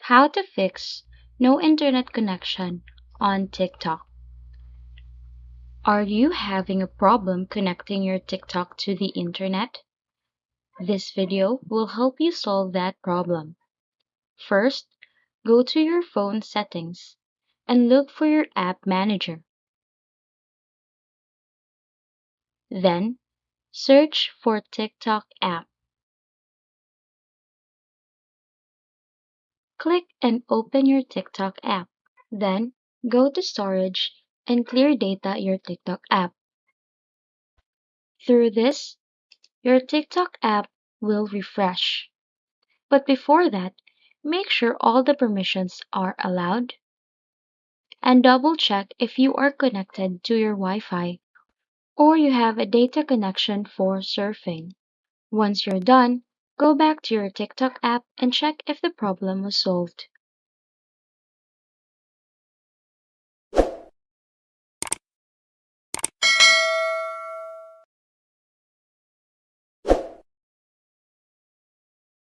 How to fix no internet connection on TikTok. Are you having a problem connecting your TikTok to the internet? This video will help you solve that problem. First, go to your phone settings and look for your app manager. Then, search for TikTok app. Click and open your TikTok app. Then, go to storage and clear data your TikTok app. Through this, your TikTok app will refresh. But before that, make sure all the permissions are allowed and double check if you are connected to your Wi-Fi or you have a data connection for surfing. Once you're done, go back to your TikTok app and check if the problem was solved.